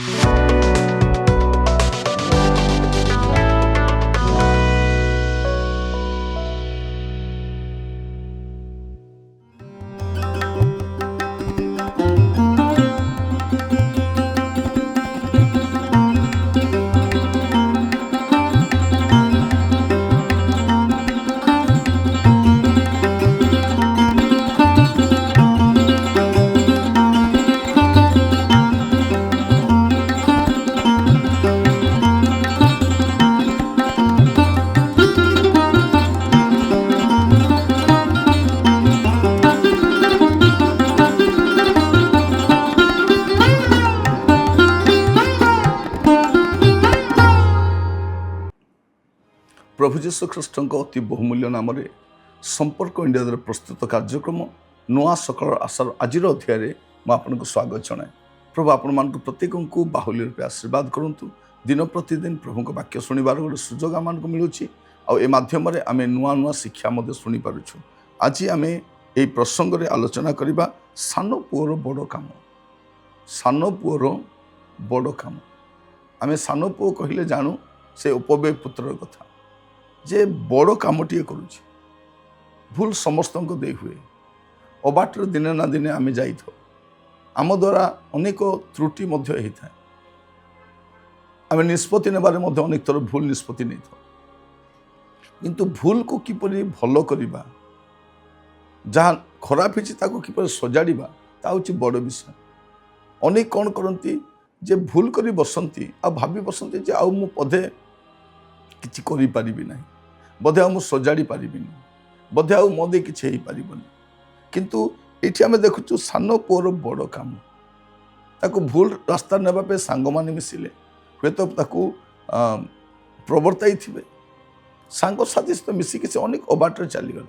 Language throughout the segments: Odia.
प्रभु जीशु ख्रीष्ट अति बहुमूल्य नाम संपर्क इंडिया प्रस्तुत कार्यक्रम नुआ सकाल आशार आज अध्याय मुझे स्वागत जनाए। प्रभु आपण मान प्रत्येक को बाहुल्य रूपे आशीर्वाद करूँ। दिन प्रतिदिन प्रभु वाक्य शुणवार गोटे सुजोग आम मिलूँ आध्यम आम नुआ नुआ शिक्षा शुणी पार्छु। आज आम यही प्रसंग में आलोचना करवा सान पुओर बड़ काम। सान पुओर बड़ काम आम सान पुओ कहले जानू से उपव्यय पुत्र कथा जे बड़ कामटे करुच्ची। भूल समस्त को दे हुए अबाटर दिने ना दिने आम जाई आम द्वारा अनेक त्रुटि होता है। आम निष्पत्ति नेबारे अनेक थर भूल निष्पत्ति नहीं था, किंतु भूल को किपरि भल करवा जहाँ खराब हो किपरि सजाड़ा ता हूँ बड़ विषय। अनेक कौन करती जे भूल करी बसंती आ भाभी बसंती जे आउ मु पदे किछि करि पारिबि नाही, बोधे आउ सजाड़ी पारिबिनी, बोधे आउ मदे किछि हेई पारिबनी। किंतु एठी आमे देखुछु सान पुओर बड़ काम। ताको भूल रास्ता नेबा पे सांग माने मिसिले हुए तो ताको प्रवर्ताई थिबे सांग साथी सहित मिसिक से अनेक अबाटर चलीगला।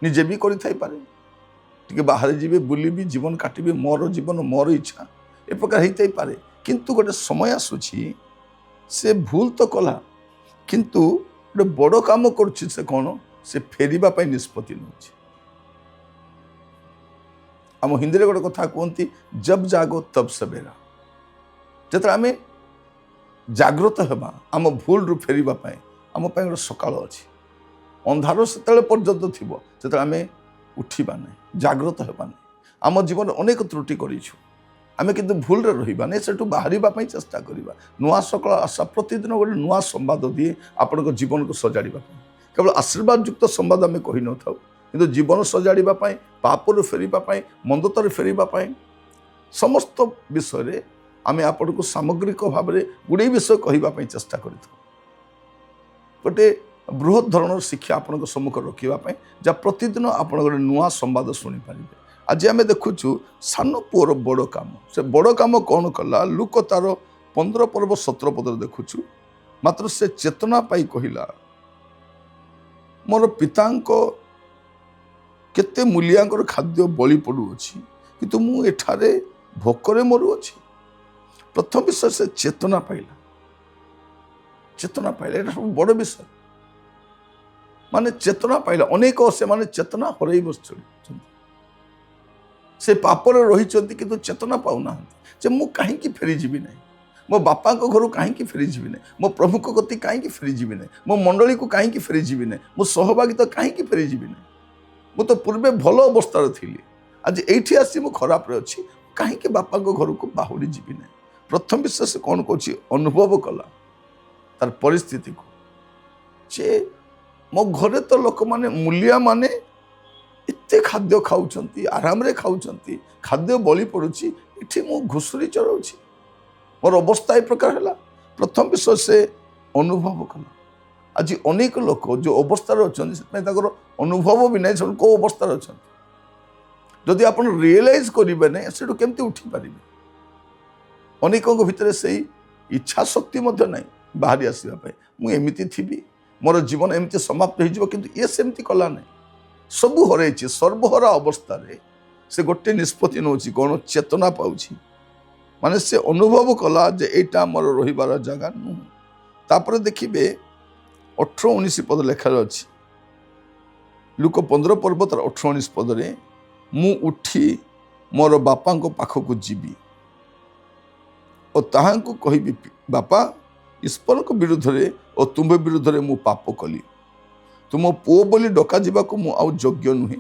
निजे भी करि थाई पारे टिके बाहर जीवे बुलिबी जीवन काटिबे मोर जीवन मोर इच्छा ए प्रकार हेई पारे। किंतु गोटे समय आसुछि से भूल तो कला किंतु गोटे बड़ काम करुछि से कौन से फेरिबा पई निष्पत्ति नउछि। आम हिंदी में गोटे कथा कहती जब जागो तब सवेरा। जत आम जागृत होगा आम भूल रु फेरिबा पई आम पई गोटे सकाळ अछि। अंधार सेतले पर्यंत थिबो जत आम उठिबा नहीं, जागृत होगा नहीं। आम जीवन अनेक त्रुटि करिछु आमे किंतु भूल रे रहिबा नहीं, सेठु बाहरिबा पई चेष्टा करिबा। नुआ सकाळ आशा प्रतिदिन गोटे नुआ संवाद दिए आपन जीवन को सजाड़िबा पई। केवल आशीर्वाद युक्त संवाद आमे कहि न थाउ, किंतु जीवन सजाड़िबा पई, पापरु फेरिबा पई, मंदतर फेरिबा पई समस्त विषय रे आमे आपन को सामग्रिक भाव में गुड़े विषय कहबा पई चेष्टा करिथौ। गोटे बृहत धरणर शिक्षा आपन को सम्मुख रखिबा पई जा प्रतिदिन आपन गोटे नुआ संवाद सुनि पारिबे। आज आम देखुचु सान पुओर बड़ काम। से बड़ काम कौन कला लुक तार 15 पर्व 17 पद देखुचु। मात्र से चेतना पाई कहला मोर पितांको केते मूल्यांकर खाद्य बलि पड़ुअछि किंतु मु एठारे भोकरे मरुअछि। प्रथम विषय से चेतना पाइला। चेतना पाइला एटा सब बड़ विषय। माने चेतना पाइला अनेक से माने चेतना हरई बसछन। से पापर रही किंतु चेतना पाऊना जे मु कहीं फेरी जीवी नहीं, मो बापा को घर कहीं फेरी जीवी नहीं, मो प्रभु को गति कहीं फेरी जीवी नहीं, मो मंडली को कहीं फेरी जीवी नहीं, मो सहभागिता कहीं फेरी जीवी नहीं। मु तो पूर्वे भल अवस्था थी आज एठी आसी मु खराब रे अच्छी कहीं बापा को घर को बाहुरी जीवी नहीं। प्रथम विश्वास से कौन कौन अनुभव कला तार परिस्थिति को जे मो घरे तो लोक माने मूलिया माने एते खाद्य खाऊछंती, आराम रे खाऊछंती, खाद्य बलि पड़ुछि, इठी मु घुसुरी चराउछि, मोर अवस्था ए प्रकार है। प्रथम विषय से अनुभव कला। आज अनेक लोक जो अवस्था अच्छा अनुभव भी नहीं कौ अवस्था अच्छा जदि आप रियलाइज करेंगे ना से केमती उठी पारे। अनेक भितर से इच्छा शक्ति ना बाहरी आसवाई मुझे थी मोर जीवन एमती समाप्त हो ये सेमती कला ना सबू हर सर्वहरा अवस्था से गोटे निष्पत्ति नौ कौन चेतना पाँच माने से अनुभव कला जे एटा मोर रहिबार जगह नुह। तापर देखिए 18-19 पद लेखार अच्छी लुक 15 पर्व तार 18-19 पदरे मु उठी मोर बापा पाखक जीवी ଓ ତାହାଙ୍କୁ କହିବି, ବାପା, ଈଶ୍ୱରଙ୍କ ବିରୁଦ୍ଧରେ ଓ ତୁମ୍ଭ ବିରୁଦ୍ଧରେ ମୁଁ ପାପ କଲି। ତୁମ ପୁଅ ବୋଲି ଡକାଯିବାକୁ ମୁଁ ଆଉ ଯୋଗ୍ୟ ନୁହେଁ।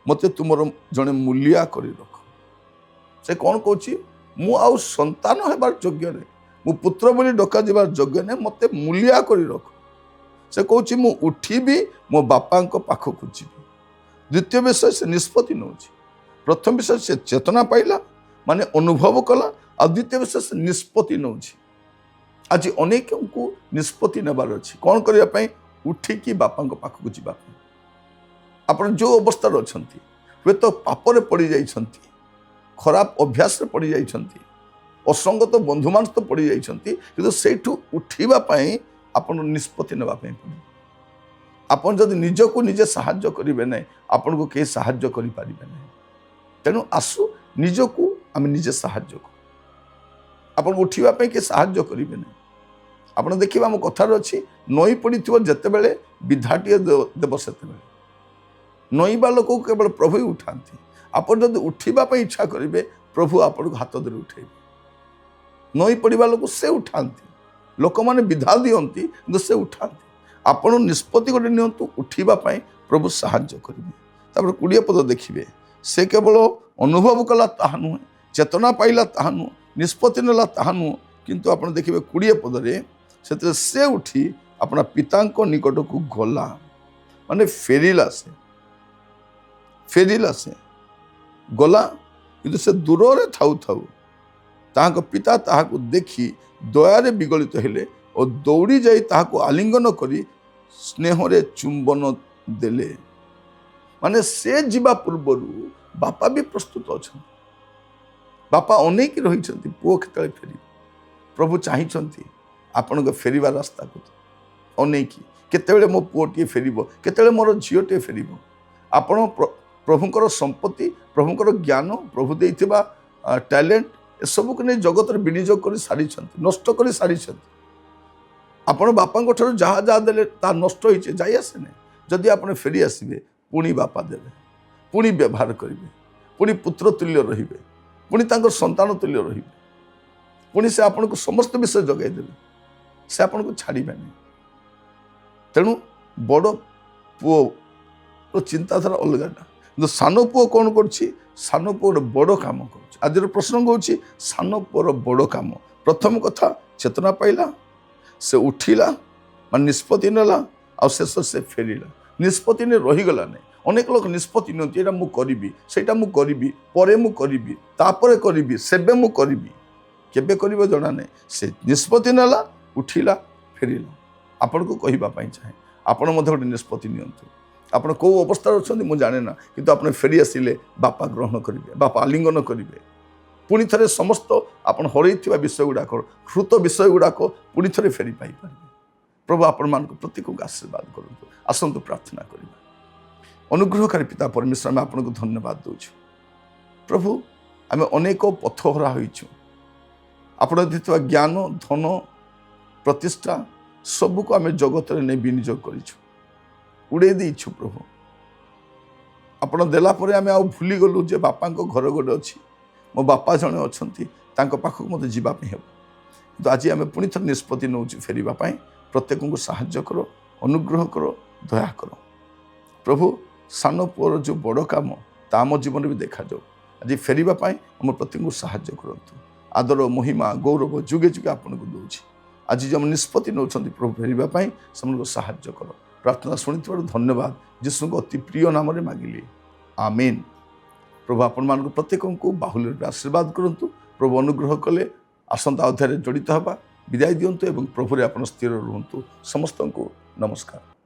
ମୋତେ ତୁମର ଜଣେ ମୂଲିଆ କରି ରଖ। ସେ କ'ଣ କହୁଛି? ମୁଁ ଆଉ ସନ୍ତାନ ହେବାର ଯୋଗ୍ୟ ନାହିଁ, ମୁଁ ପୁତ୍ର ବୋଲି ଡକାଯିବାର ଯୋଗ୍ୟ ନାହିଁ, ମୋତେ ମୂଲିଆ କରି ରଖ। ସେ କହୁଛି ମୁଁ ଉଠିବି, ମୋ ବାପାଙ୍କ ପାଖକୁ ଯିବି। ଦ୍ୱିତୀୟ ବିଷୟ ସେ ନିଷ୍ପତ୍ତି ନେଉଛି। ପ୍ରଥମ ବିଷୟ ସେ ଚେତନା ପାଇଲା, ମାନେ ଅନୁଭବ କଲା। ଆଉ ଦ୍ୱିତୀୟ ବିଷୟ ସେ ନିଷ୍ପତ୍ତି ନେଉଛି। ଆଜି ଅନେକଙ୍କୁ ନିଷ୍ପତ୍ତି ନେବାର ଅଛି। କ'ଣ କରିବା ପାଇଁ? ଉଠିକି ବାପାଙ୍କ ପାଖକୁ ଯିବା ପାଇଁ। ଆପଣ ଯେଉଁ ଅବସ୍ଥାରେ ଅଛନ୍ତି, ହୁଏତ ପାପରେ ପଡ଼ିଯାଇଛନ୍ତି, ଖରାପ ଅଭ୍ୟାସରେ ପଡ଼ିଯାଇଛନ୍ତି, ଅସଙ୍ଗତ ବନ୍ଧୁମାନ ସହିତ ପଡ଼ିଯାଇଛନ୍ତି, କିନ୍ତୁ ସେଇଠୁ ଉଠିବା ପାଇଁ ଆପଣ ନିଷ୍ପତ୍ତି ନେବା ପାଇଁ ପଡ଼ିବ। ଆପଣ ଯଦି ନିଜକୁ ନିଜେ ସାହାଯ୍ୟ କରିବେ ନାହିଁ, ଆପଣଙ୍କୁ କେହି ସାହାଯ୍ୟ କରିପାରିବେ ନାହିଁ। ତେଣୁ ଆସୁ ନିଜକୁ ଆମେ ନିଜେ ସାହାଯ୍ୟ କରୁ। ଆପଣ ଉଠିବା ପାଇଁ କେହି ସାହାଯ୍ୟ କରିବେ ନାହିଁ। ଆପଣ ଦେଖିବେ ଆମ କଥାରେ ଅଛି, ନଈ ପଡ଼ିଥିବ ଯେତେବେଳେ ବିଧାଟିଏ ଦେବ ସେତେବେଳେ। ନଈବା ଲୋକକୁ କେବଳ ପ୍ରଭୁ ହିଁ ଉଠାନ୍ତି। ଆପଣ ଯଦି ଉଠିବା ପାଇଁ ଇଚ୍ଛା କରିବେ, ପ୍ରଭୁ ଆପଣଙ୍କୁ ହାତ ଧରି ଉଠାଇବେ। ନଈ ପଡ଼ିବା ଲୋକ ସେ ଉଠାନ୍ତି, ଲୋକମାନେ ବିଧା ଦିଅନ୍ତି, କିନ୍ତୁ ସେ ଉଠାନ୍ତି। ଆପଣ ନିଷ୍ପତ୍ତି ଗୋଟେ ନିଅନ୍ତୁ, ଉଠିବା ପାଇଁ ପ୍ରଭୁ ସାହାଯ୍ୟ କରିବେ। ତାପରେ 20 ପଦ ଦେଖିବେ, ସେ କେବଳ ଅନୁଭବ କଲା ତାହା ନୁହେଁ, ଚେତନା ପାଇଲା ତାହା ନୁହେଁ, ନିଷ୍ପତ୍ତି ନେଲା ତାହା ନୁହେଁ, କିନ୍ତୁ ଆପଣ ଦେଖିବେ 20 ପଦରେ ସେଥିରେ ସେ ଉଠି ଆପଣ ପିତାଙ୍କ ନିକଟକୁ ଗଲା, ମାନେ ଫେରିଲା। ସେ ଗଲା, କିନ୍ତୁ ସେ ଦୂରରେ ଥାଉ ଥାଉ ତାହାଙ୍କ ପିତା ତାହାକୁ ଦେଖି ଦୟାରେ ବିଗଳିତ ହେଲେ ଓ ଦୌଡ଼ି ଯାଇ ତାହାକୁ ଆଲିଙ୍ଗନ କରି ସ୍ନେହରେ ଚୁମ୍ବନ ଦେଲେ। ମାନେ ସେ ଯିବା ପୂର୍ବରୁ ବାପା ବି ପ୍ରସ୍ତୁତ ଅଛନ୍ତି। ବାପା ଅନେଇକି ରହିଛନ୍ତି ପୁଅ କେତେବେଳେ ଫେରିବ। ପ୍ରଭୁ ଚାହିଁଛନ୍ତି ଆପଣଙ୍କ ଫେରିବା ରାସ୍ତାକୁ ଅନେଇକି, କେତେବେଳେ ମୋ ପୁଅଟିଏ ଫେରିବ, କେତେବେଳେ ମୋର ଝିଅଟିଏ ଫେରିବ। ଆପଣ ପ୍ରଭୁଙ୍କର ସମ୍ପତ୍ତି, ପ୍ରଭୁଙ୍କର ଜ୍ଞାନ, ପ୍ରଭୁ ଦେଇଥିବା ଟ୍ୟାଲେଣ୍ଟ ଏସବୁକୁ ନେଇ ଜଗତରେ ବିନିଯୋଗ କରି ସାରିଛନ୍ତି, ନଷ୍ଟ କରି ସାରିଛନ୍ତି। ଆପଣ ବାପାଙ୍କ ଠାରୁ ଯାହା ଯାହା ଦେଲେ ତାହା ନଷ୍ଟ ହେଇଛି, ଯାଇ ଆସେ ନାହିଁ। ଯଦି ଆପଣ ଫେରି ଆସିବେ, ପୁଣି ବାପା ଦେବେ, ପୁଣି ବ୍ୟବହାର କରିବେ, ପୁଣି ପୁତ୍ର ତୁଲ୍ୟ ରହିବେ, ପୁଣି ତାଙ୍କର ସନ୍ତାନ ତୁଲ୍ୟ ରହିବେ, ପୁଣି ସେ ଆପଣଙ୍କୁ ସମସ୍ତ ବିଷୟ ଯୋଗାଇ ଦେବେ, ସେ ଆପଣଙ୍କୁ ଛାଡ଼ିବେନି। ତେଣୁ ବଡ଼ ପୁଅର ଚିନ୍ତାଧାରା ଅଲଗାଟା, କିନ୍ତୁ ସାନ ପୁଅ କ'ଣ କରୁଛି? ସାନ ପୁଅ ଗୋଟେ ବଡ଼ କାମ କରୁଛି। ଆଜିର ପ୍ରସଙ୍ଗ ହେଉଛି ସାନ ପୁଅର ବଡ଼ କାମ। ପ୍ରଥମ କଥା, ଚେତନା ପାଇଲା, ସେ ଉଠିଲା, ମାନେ ନିଷ୍ପତ୍ତି ନେଲା, ଆଉ ଶେଷ ସେ ଫେରିଲା। ନିଷ୍ପତ୍ତି ନେଇ ରହିଗଲା ନାହିଁ। ଅନେକ ଲୋକ ନିଷ୍ପତ୍ତି ନିଅନ୍ତି, ଏଇଟା ମୁଁ କରିବି, ସେଇଟା ମୁଁ କରିବି, ପରେ ମୁଁ କରିବି, ତାପରେ କରିବି, ସେବେ ମୁଁ କରିବି। କେବେ କରିବ ଜଣା ନାହିଁ। ସେ ନିଷ୍ପତ୍ତି ନେଲା, ଉଠିଲା, ଫେରିଲା। ଆପଣଙ୍କୁ କହିବା ପାଇଁ ଚାହେଁ, ଆପଣ ମଧ୍ୟ ଗୋଟେ ନିଷ୍ପତ୍ତି ନିଅନ୍ତୁ। ଆପଣ କେଉଁ ଅବସ୍ଥାରେ ଅଛନ୍ତି ମୁଁ ଜାଣେ ନା, କିନ୍ତୁ ଆପଣ ଫେରି ଆସିଲେ ବାପା ଗ୍ରହଣ କରିବେ, ବାପା ଆଲିଙ୍ଗନ କରିବେ। ପୁଣି ଥରେ ସମସ୍ତ ଆପଣ ହରେଇଥିବା ବିଷୟ ଗୁଡ଼ାକ, ହୃତ ବିଷୟ ଗୁଡ଼ାକ ପୁଣି ଥରେ ଫେରି ପାଇପାରିବେ। ପ୍ରଭୁ ଆପଣମାନଙ୍କୁ ପ୍ରତ୍ୟେକଙ୍କୁ ଆଶୀର୍ବାଦ କରନ୍ତୁ। ଆସନ୍ତୁ ପ୍ରାର୍ଥନା କରିବା। ଅନୁଗ୍ରହକାରୀ ପିତା ପରମେଶ୍ୱର, ଆମେ ଆପଣଙ୍କୁ ଧନ୍ୟବାଦ ଦେଉଛୁ। ପ୍ରଭୁ, ଆମେ ଅନେକ ପଥହରା ହୋଇଛୁ। ଆପଣ ଦେଇଥିବା ଜ୍ଞାନ, ଧନ, ପ୍ରତିଷ୍ଠା ସବୁକୁ ଆମେ ଜଗତରେ ନେଇ ବିନିଯୋଗ କରିଛୁ, ଉଡ଼େଇ ଦେଇଛୁ। ପ୍ରଭୁ, ଆପଣ ଦେଲା ପରେ ଆମେ ଆଉ ଭୁଲିଗଲୁ ଯେ ବାପାଙ୍କ ଘର ଗୋଟେ ଅଛି, ମୋ ବାପା ଜଣେ ଅଛନ୍ତି, ତାଙ୍କ ପାଖକୁ ମୋତେ ଯିବା ପାଇଁ ହେବ। କିନ୍ତୁ ଆଜି ଆମେ ପୁଣି ଥରେ ନିଷ୍ପତ୍ତି ନେଉଛୁ ଫେରିବା ପାଇଁ। ପ୍ରତ୍ୟେକଙ୍କୁ ସାହାଯ୍ୟ କର, ଅନୁଗ୍ରହ କର, ଦୟା କର। ପ୍ରଭୁ, ସାନ ପୁଅର ଯେଉଁ ବଡ଼ କାମ ତା ଆମ ଜୀବନରେ ବି ଦେଖାଯାଉ। ଆଜି ଫେରିବା ପାଇଁ ଆମ ପ୍ରତ୍ୟେକଙ୍କୁ ସାହାଯ୍ୟ କରନ୍ତୁ। ଆଦର, ମହିମା, ଗୌରବ ଯୁଗେ ଯୁଗେ ଆପଣଙ୍କୁ ଦେଉଛି। ଆଜି ଯେଉଁ ନିଷ୍ପତ୍ତି ନେଉଛନ୍ତି ପ୍ରଭୁ ଫେରିବା ପାଇଁ, ସେମାନଙ୍କୁ ସାହାଯ୍ୟ କର। ପ୍ରାର୍ଥନା ଶୁଣିଥିବାରୁ ଧନ୍ୟବାଦ। ଯୀଶୁଙ୍କ ଅତି ପ୍ରିୟ ନାମରେ ମାଗିଲି, ଆମେନ୍। ପ୍ରଭୁ ଆପଣମାନଙ୍କୁ ପ୍ରତ୍ୟେକଙ୍କୁ ବାହୁଲ୍ୟରେ ଆଶୀର୍ବାଦ କରନ୍ତୁ। ପ୍ରଭୁ ଅନୁଗ୍ରହ କଲେ ଆସନ୍ତା ଅଧ୍ୟାୟରେ ଜଡ଼ିତ ହେବା। ବିଦାୟ ଦିଅନ୍ତୁ ଏବଂ ପ୍ରଭୁରେ ଆପଣ ସ୍ଥିର ରୁହନ୍ତୁ। ସମସ୍ତଙ୍କୁ ନମସ୍କାର।